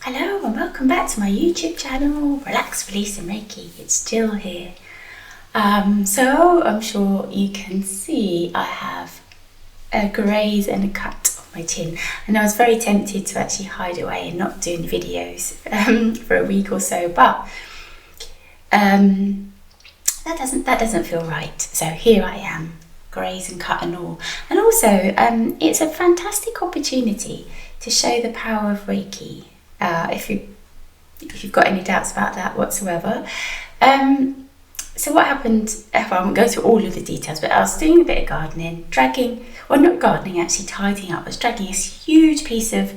Hello and welcome back to my YouTube channel, Relax, Release and Reiki. It's Jill here. So I'm sure you can see I have a graze and a cut on my chin, and I was very tempted to actually hide away and not doing videos for a week or so, but that doesn't feel right. So here I am, graze and cut and all. And also it's a fantastic opportunity to show the power of Reiki. If you've got any doubts about that whatsoever. So what happened, I won't go through all of the details, but I was doing a bit of gardening, not gardening, actually tidying up. I was dragging this huge piece of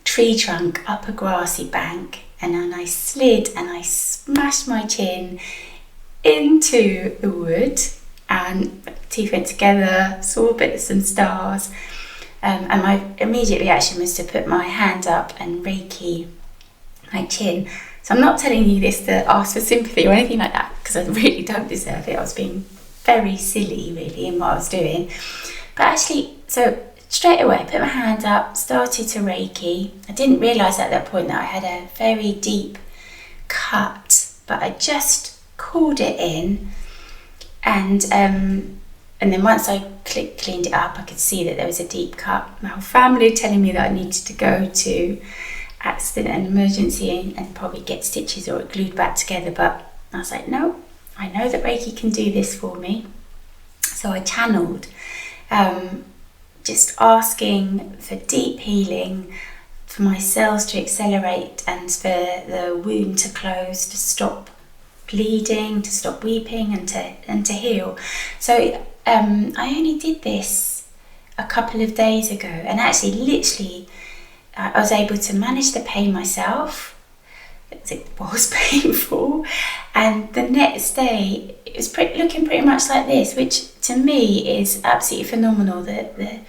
tree trunk up a grassy bank, and then I slid and I smashed my chin into the wood, and my teeth went together, saw bits and stars. And my immediate reaction was to put my hand up and Reiki my chin. So I'm not telling you this to ask for sympathy or anything like that, because I really don't deserve it. I was being very silly really in what I was doing. But actually, so straight away I put my hand up, started to Reiki. I didn't realise at that point that I had a very deep cut, but I just called it in, and then once I cleaned it up, I could see that there was a deep cut. My whole family telling me that I needed to go to accident and emergency and probably get stitches or it glued back together. But I was like, no, I know that Reiki can do this for me. So I channeled, just asking for deep healing, for my cells to accelerate and for the wound to close, to stop bleeding, to stop weeping, and to heal. So I only did this a couple of days ago, and actually literally I was able to manage the pain myself. It was painful, and the next day it was looking pretty much like this, which to me is absolutely phenomenal. The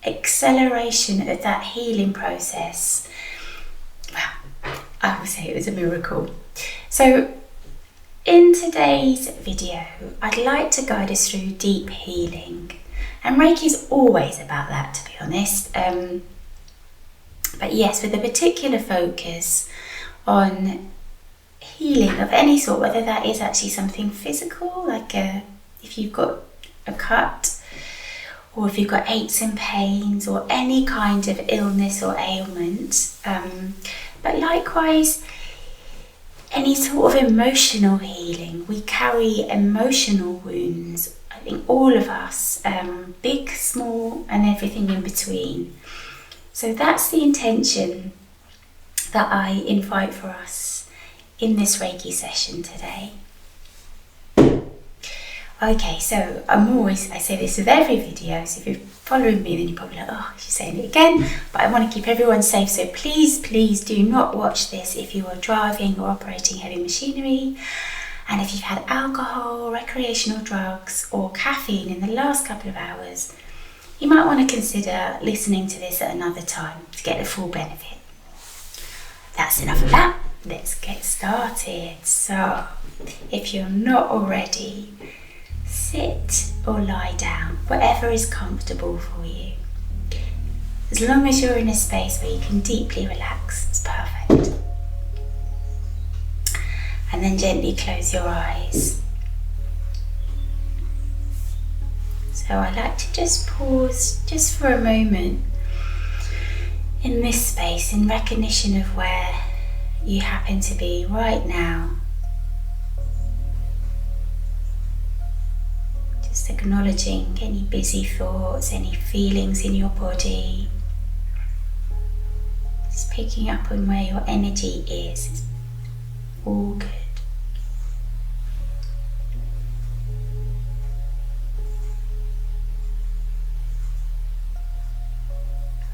acceleration of that healing process, well, I would say it was a miracle. So in today's video, I'd like to guide us through deep healing, and Reiki is always about that, to be honest. But yes, with a particular focus on healing of any sort, whether that is actually something physical, like if you've got a cut, or if you've got aches and pains, or any kind of illness or ailment. But likewise, any sort of emotional healing. We carry emotional wounds, I think all of us, big, small, and everything in between. So that's the intention that I invite for us in this Reiki session today. Okay, so I say this with every video, so if you're following me then you're probably like, oh, she's saying it again, but I want to keep everyone safe, so please do not watch this if you are driving or operating heavy machinery, and if you've had alcohol, recreational drugs or caffeine in the last couple of hours, you might want to consider listening to this at another time to get the full benefit. That's enough of that, let's get started. So if you're not already, sit or lie down, whatever is comfortable for you. As long as you're in a space where you can deeply relax, it's perfect. And then gently close your eyes. So I like to just pause just for a moment in this space in recognition of where you happen to be right now. Just acknowledging any busy thoughts, any feelings in your body. Just picking up on where your energy is. It's all good.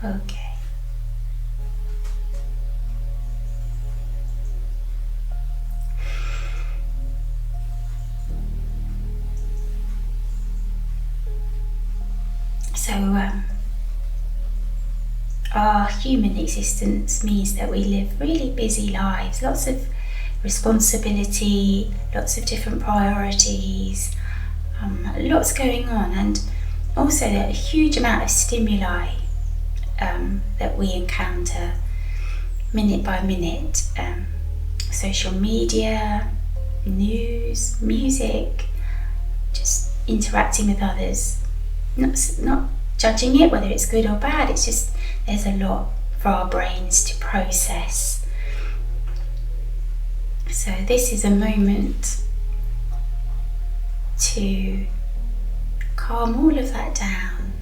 Okay. So our human existence means that we live really busy lives, lots of responsibility, lots of different priorities, lots going on, and also a huge amount of stimuli that we encounter minute by minute, social media, news, music, just interacting with others, not judging it whether it's good or bad. It's just there's a lot for our brains to process. So this is a moment to calm all of that down,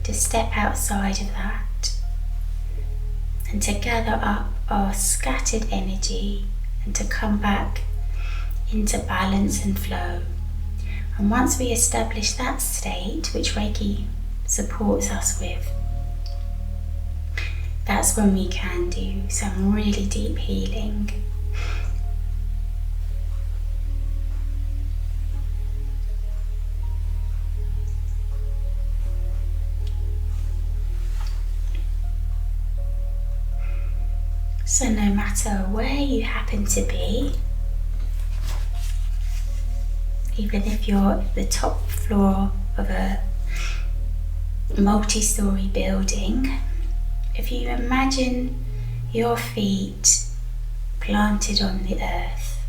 to step outside of that and to gather up our scattered energy and to come back into balance and flow. And once we establish that state, which Reiki supports us with, that's when we can do some really deep healing. So no matter where you happen to be, even if you're at the top floor of a multi-story building, if you imagine your feet planted on the earth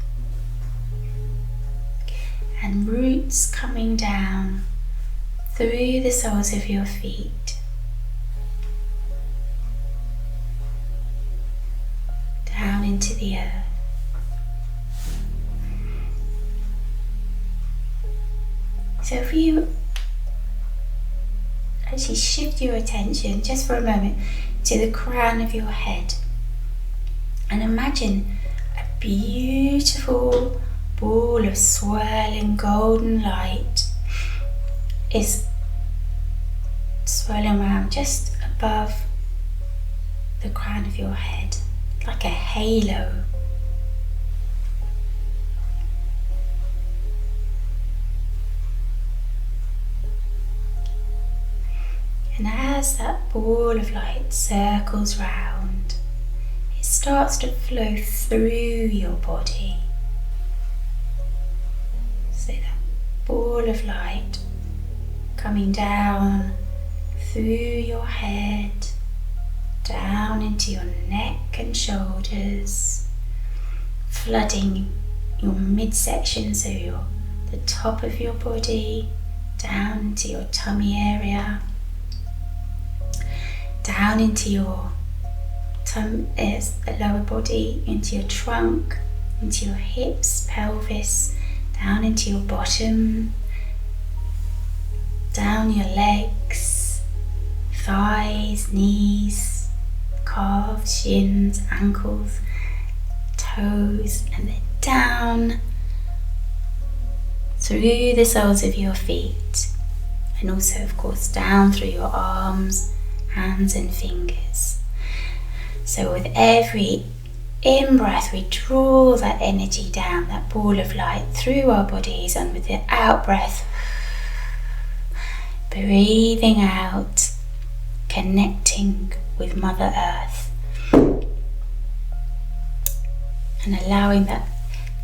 and roots coming down through the soles of your feet, down into the earth. So if you actually shift your attention just for a moment to the crown of your head and imagine a beautiful ball of swirling golden light is swirling around just above the crown of your head, like a halo. And as that ball of light circles round, it starts to flow through your body. So that ball of light coming down through your head, down into your neck and shoulders, flooding your midsection, so the top of your body, down into your tummy area, down into your lower body, into your trunk, into your hips, pelvis, down into your bottom, down your legs, thighs, knees, calves, shins, ankles, toes, and then down through the soles of your feet, and also of course down through your arms, hands and fingers. So with every in-breath we draw that energy down, that ball of light through our bodies, and with the out-breath, breathing out, connecting with Mother Earth and allowing that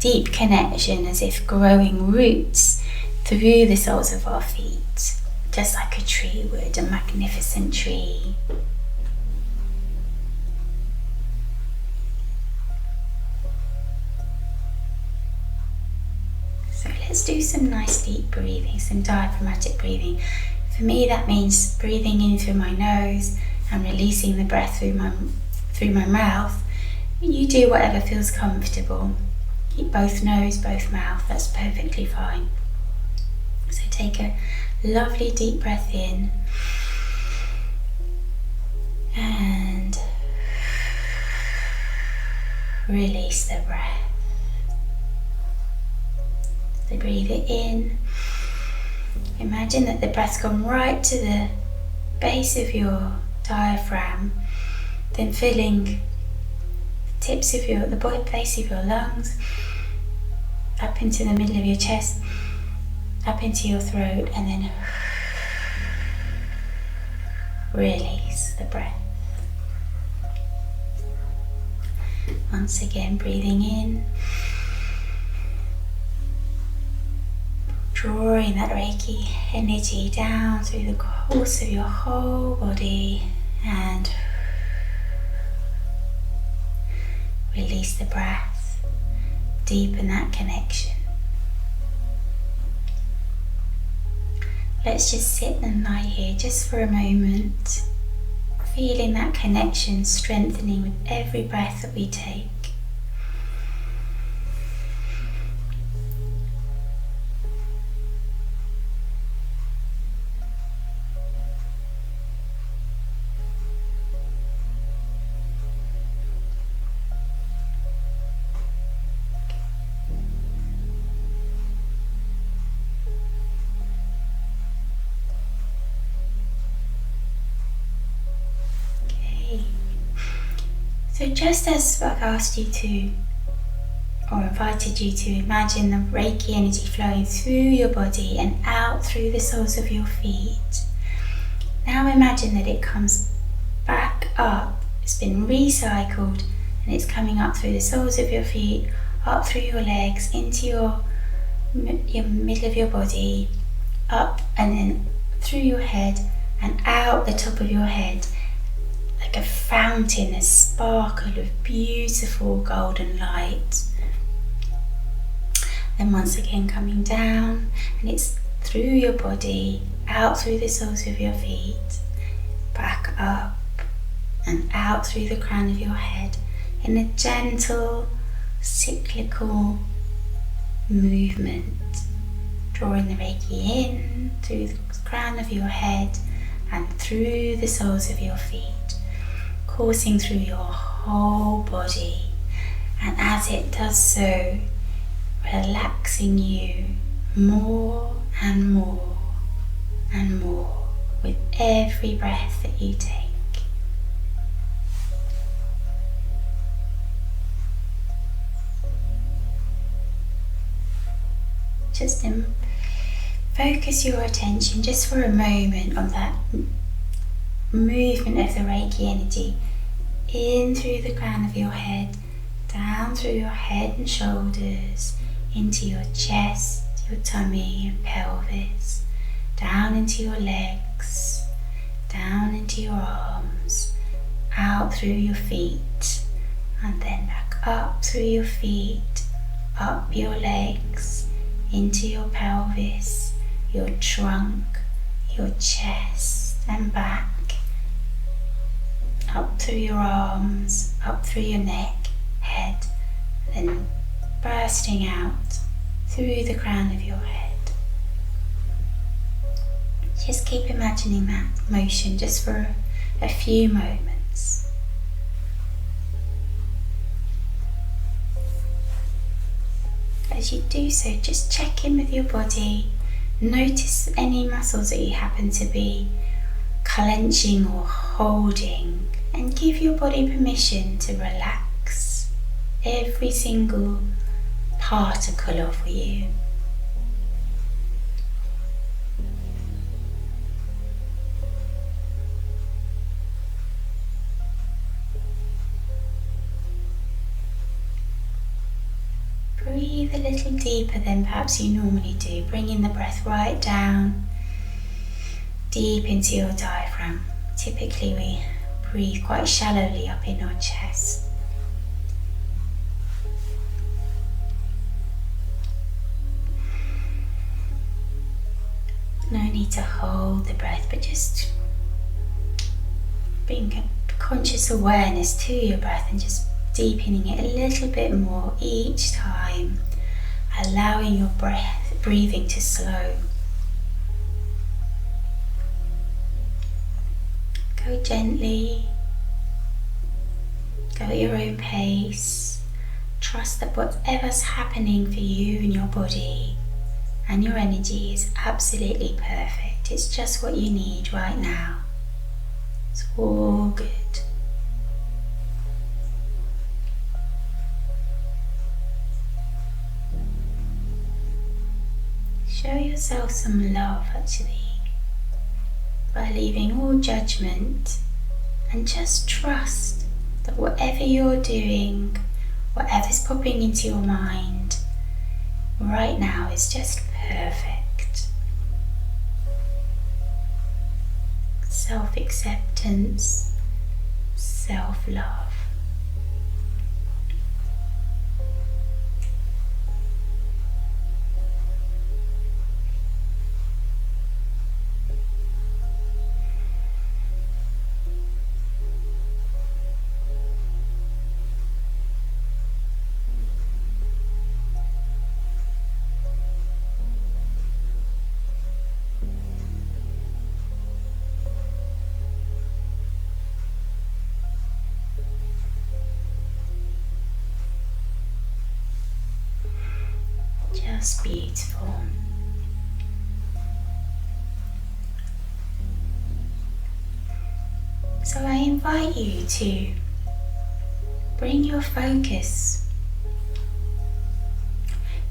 deep connection as if growing roots through the soles of our feet, just like a tree would, a magnificent tree. So let's do some nice deep breathing, some diaphragmatic breathing. For me that means breathing in through my nose and releasing the breath through my mouth. You do whatever feels comfortable. Keep both nose, both mouth, that's perfectly fine. So take a lovely deep breath in and release the breath. So breathe it in. Imagine that the breath's gone right to the base of your diaphragm, then filling the base of your lungs, up into the middle of your chest, up into your throat, and then release the breath. Once again, breathing in, drawing that Reiki energy down through the course of your whole body, and release the breath, deepen that connection. Let's just sit and lie here just for a moment, feeling that connection strengthening with every breath that we take. So just as I've asked you to, or invited you to imagine the Reiki energy flowing through your body and out through the soles of your feet, now imagine that it comes back up. It's been recycled and it's coming up through the soles of your feet, up through your legs, into your middle of your body, up and then through your head and out the top of your head. Like a fountain, a sparkle of beautiful golden light. Then once again coming down, and it's through your body, out through the soles of your feet, back up and out through the crown of your head in a gentle cyclical movement, drawing the Reiki in through the crown of your head and through the soles of your feet, coursing through your whole body, and as it does so, relaxing you more and more and more with every breath that you take. Just focus your attention just for a moment on that movement of the Reiki energy in through the crown of your head, down through your head and shoulders, into your chest, your tummy, your pelvis, down into your legs, down into your arms, out through your feet, and then back up through your feet, up your legs, into your pelvis, your trunk, your chest and back, up through your arms, up through your neck, head, then bursting out through the crown of your head. Just keep imagining that motion just for a few moments. As you do so, just check in with your body. Notice any muscles that you happen to be clenching or holding, and give your body permission to relax every single particle of you. Breathe a little deeper than perhaps you normally do, bringing the breath right down deep into your diaphragm. Typically we breathe quite shallowly up in our chest. No need to hold the breath, but just bring a conscious awareness to your breath and just deepening it a little bit more each time, allowing your breathing to slow. Go gently, go at your own pace. Trust that whatever's happening for you in your body and your energy is absolutely perfect. It's just what you need right now. It's all good. Show yourself some love actually, by leaving all judgment and just trust that whatever you're doing, whatever's popping into your mind right now is just perfect. Self-acceptance, self-love. That's beautiful. So I invite you to bring your focus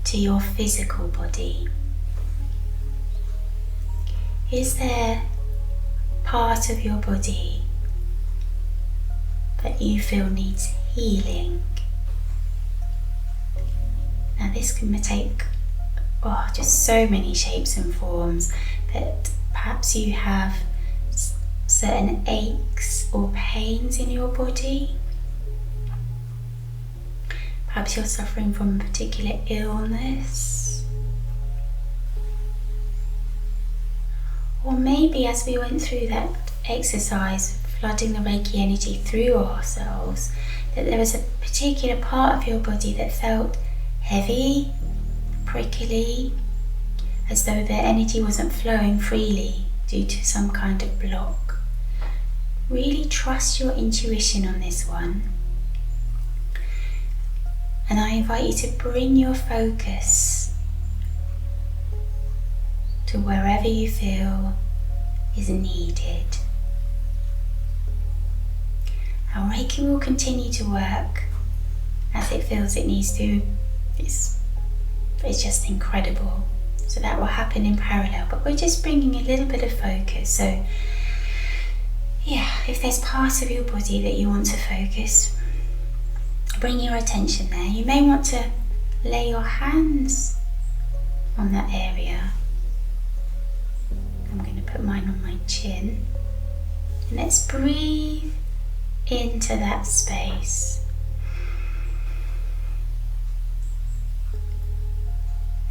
to your physical body. Is there part of your body that you feel needs healing? Now this can take just so many shapes and forms, that perhaps you have certain aches or pains in your body. Perhaps you're suffering from a particular illness. Or maybe, as we went through that exercise, flooding the Reiki energy through ourselves, that there was a particular part of your body that felt heavy, prickly, as though the energy wasn't flowing freely due to some kind of block. Really trust your intuition on this one. And I invite you to bring your focus to wherever you feel is needed. Now Reiki will continue to work as it feels it needs to. It's just incredible. So that will happen in parallel, but we're just bringing a little bit of focus. So if there's part of your body that you want to focus, bring your attention there. You may want to lay your hands on that area. I'm going to put mine on my chin. And let's breathe into that space.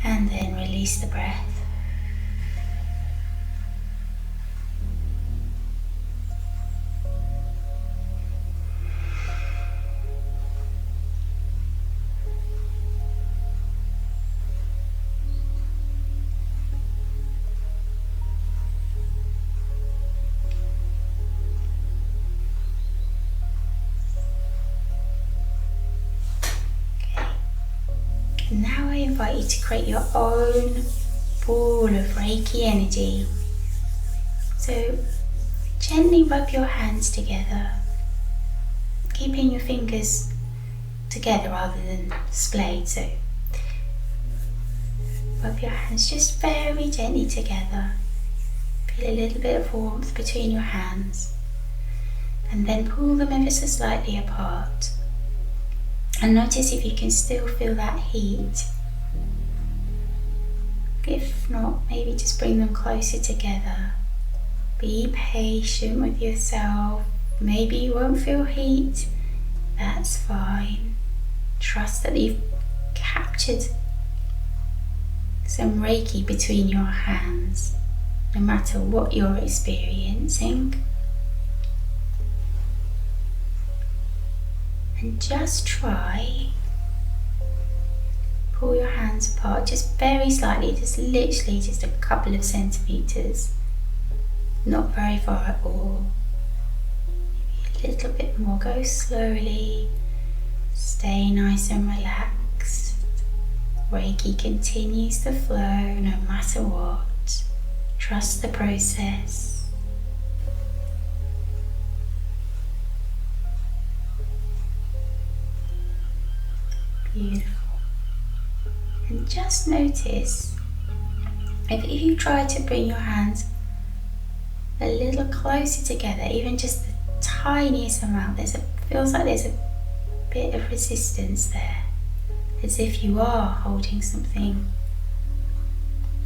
And then release the breath. Now I invite you to create your own ball of Reiki energy. So gently rub your hands together, keeping your fingers together rather than splayed. So rub your hands just very gently together. Feel a little bit of warmth between your hands, and then pull them ever so slightly apart. And notice if you can still feel that heat. If not, maybe just bring them closer together. Be patient with yourself. Maybe you won't feel heat. That's fine. Trust that you've captured some Reiki between your hands, no matter what you're experiencing. And just try, pull your hands apart just very slightly, just literally just a couple of centimeters, not very far at all. Maybe a little bit more. Go slowly, stay nice and relaxed. Reiki continues to flow no matter what. Trust the process. Beautiful. And just notice if you try to bring your hands a little closer together, even just the tiniest amount, feels like there's a bit of resistance there, as if you are holding something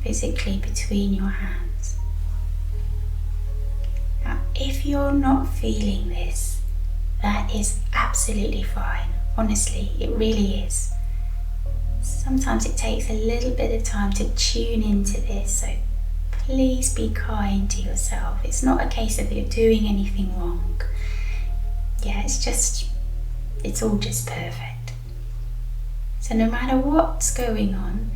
physically between your hands. Now, if you're not feeling this, that is absolutely fine. Honestly, it really is. Sometimes it takes a little bit of time to tune into this, so please be kind to yourself. It's not a case of you're doing anything wrong. It's all just perfect. So no matter what's going on,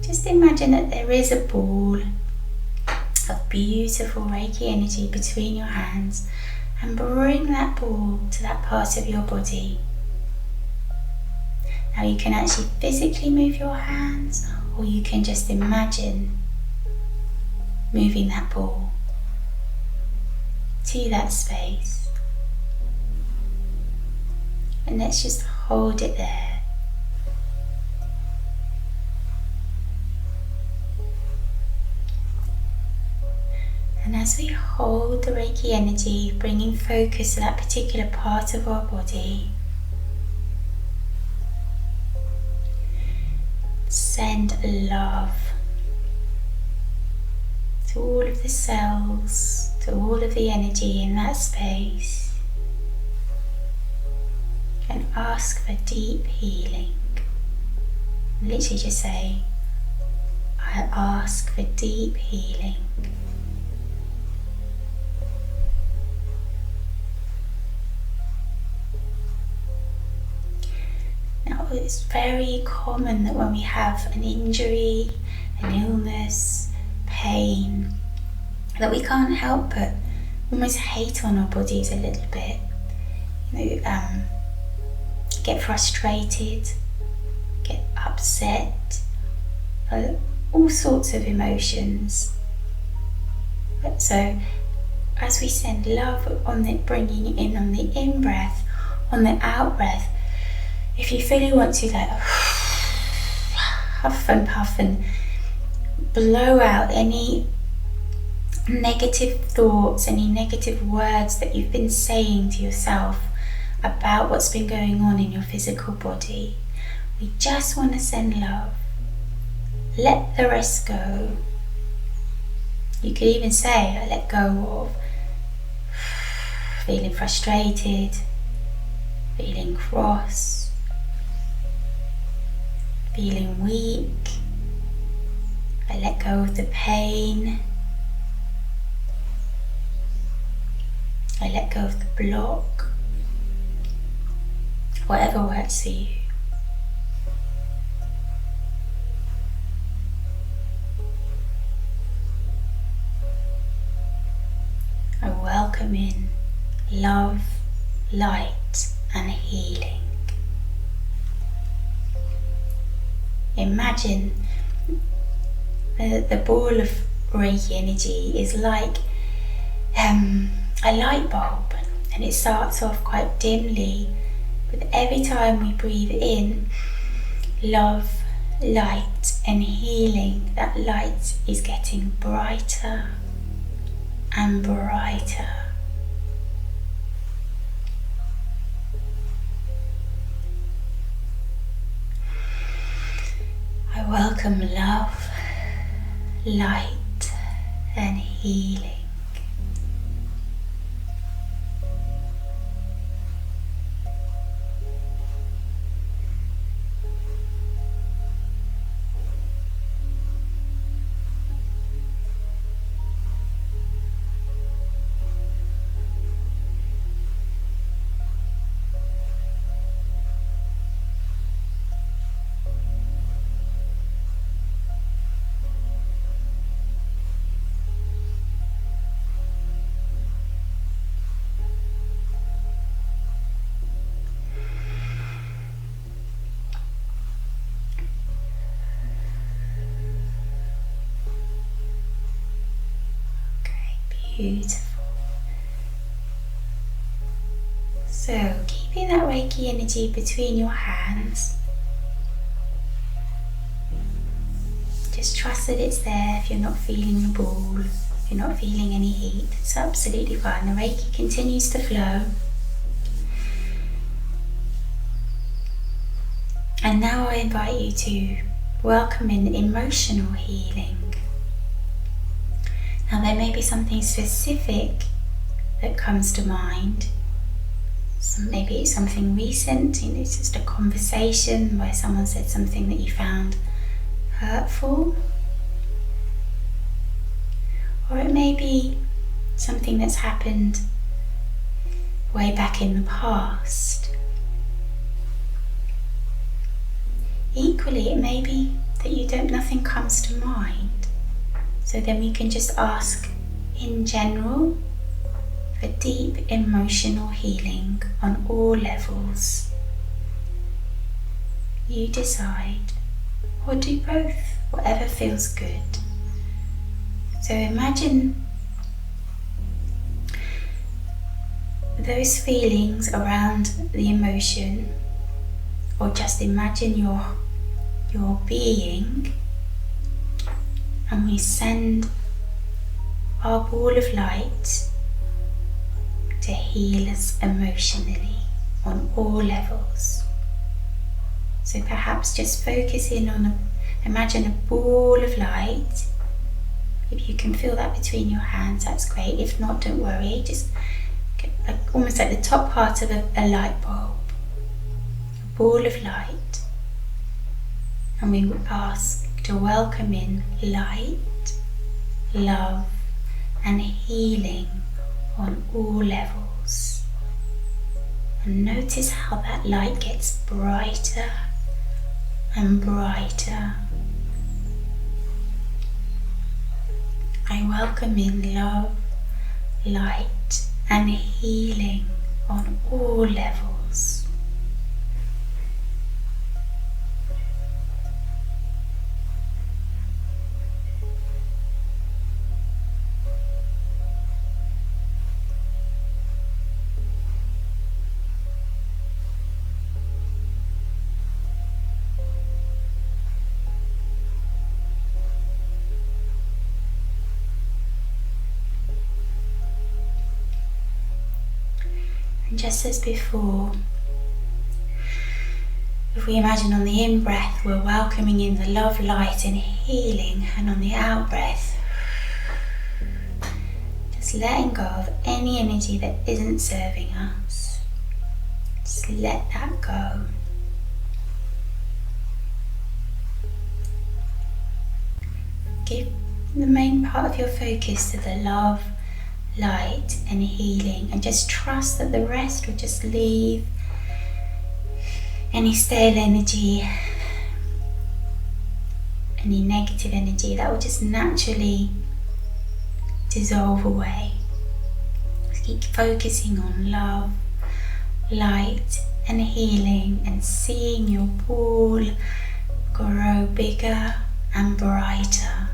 just imagine that there is a ball of beautiful Reiki energy between your hands, and bring that ball to that part of your body. Now you can actually physically move your hands, or you can just imagine moving that ball to that space. And let's just hold it there. And as we hold the Reiki energy, bringing focus to that particular part of our body, send love to all of the cells, to all of the energy in that space, and ask for deep healing. Literally just say, I ask for deep healing. Now, it's very common that when we have an injury, an illness, pain, that we can't help but almost hate on our bodies a little bit. Get frustrated, get upset, all sorts of emotions. So as we send love on the bringing it in on the in breath, on the out breath, if you feel you want to huff and puff and blow out any negative thoughts, any negative words that you've been saying to yourself about what's been going on in your physical body, we just want to send love. Let the rest go. You could even say, I let go of feeling frustrated, feeling cross, feeling weak. I let go of the pain. I let go of the block. Whatever works for you. I welcome in love, light, and healing. Imagine the ball of Reiki energy is like a light bulb, and it starts off quite dimly, but every time we breathe in love, light, and healing, that light is getting brighter and brighter. I welcome love, light, and healing. Beautiful. So, keeping that Reiki energy between your hands, just trust that it's there. If you're not feeling the ball, if you're not feeling any heat, it's absolutely fine. The Reiki continues to flow. And now I invite you to welcome in emotional healing. Now there may be something specific that comes to mind. Maybe it's something recent, it's just a conversation where someone said something that you found hurtful. Or it may be something that's happened way back in the past. Equally, it may be that nothing comes to mind. So then we can just ask in general for deep emotional healing on all levels. You decide, or do both. whatever feels good. So imagine those feelings around the emotion, or just imagine your being, and we send our ball of light to heal us emotionally on all levels. So perhaps just focus in on imagine a ball of light. If you can feel that between your hands, that's great. If not, don't worry. Just almost like the top part of a light bulb, a ball of light. And we would ask to welcome in light, love, and healing on all levels. And notice how that light gets brighter and brighter. I welcome in love, light, and healing on all levels. And just as before, if we imagine on the in-breath we're welcoming in the love, light and healing, and on the out-breath just letting go of any energy that isn't serving us. Just let that go. Give the main part of your focus to the love, light and healing, and just trust that the rest will just leave. Any stale energy, any negative energy, that will just naturally dissolve away. Just keep focusing on love, light and healing, and seeing your ball grow bigger and brighter.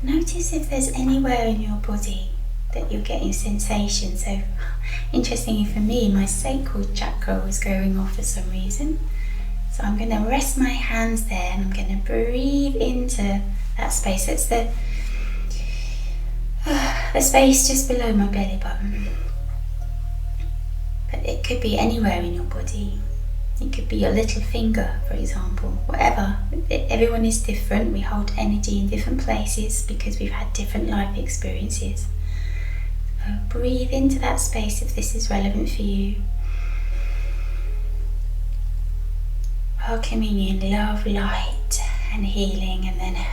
Notice if there's anywhere in your body that you're getting sensation. So interestingly for me, my sacral chakra was going off for some reason. So I'm going to rest my hands there and I'm going to breathe into that space. It's the space just below my belly button. But it could be anywhere in your body. It could be your little finger, for example, whatever. Everyone is different. We hold energy in different places because we've had different life experiences. So breathe into that space if this is relevant for you. Welcoming in love, light and healing, and then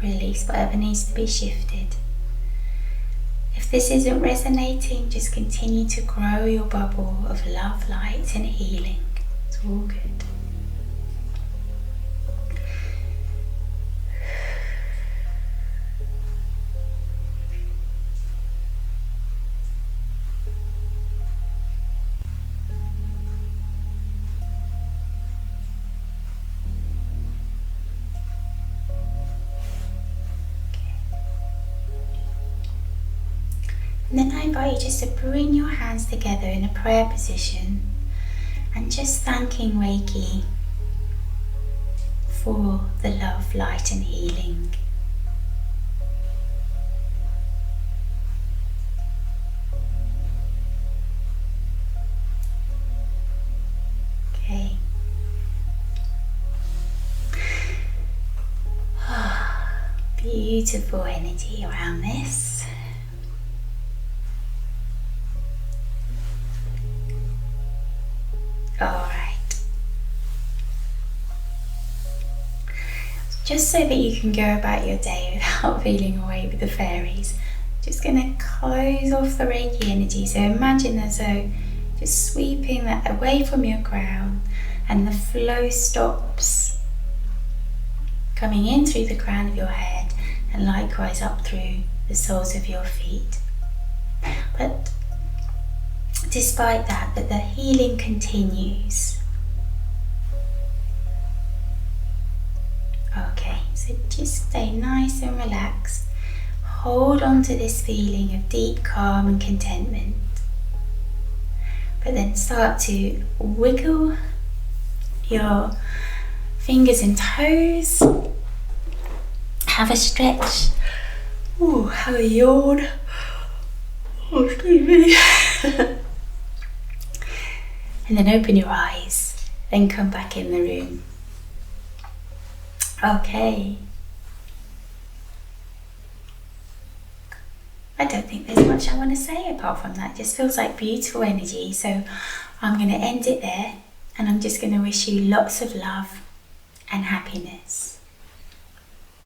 release whatever needs to be shifted. If this isn't resonating, just continue to grow your bubble of love, light and healing. It's all good. And then I invite you just to bring your hands together in a prayer position and just thanking Reiki for the love, light and healing. Okay. Beautiful energy around this. Alright. Just so that you can go about your day without feeling away with the fairies, just going to close off the Reiki energy. So imagine as though just sweeping that away from your crown, and the flow stops, coming in through the crown of your head and likewise up through the soles of your feet. But despite that, the healing continues. Okay, so just stay nice and relaxed. Hold on to this feeling of deep calm and contentment. But then start to wiggle your fingers and toes. Have a stretch. Ooh, have a yawn. Oh, excuse me. And then open your eyes. Then come back in the room. Okay. I don't think there's much I want to say apart from that. It just feels like beautiful energy. So I'm going to end it there, and I'm just going to wish you lots of love and happiness.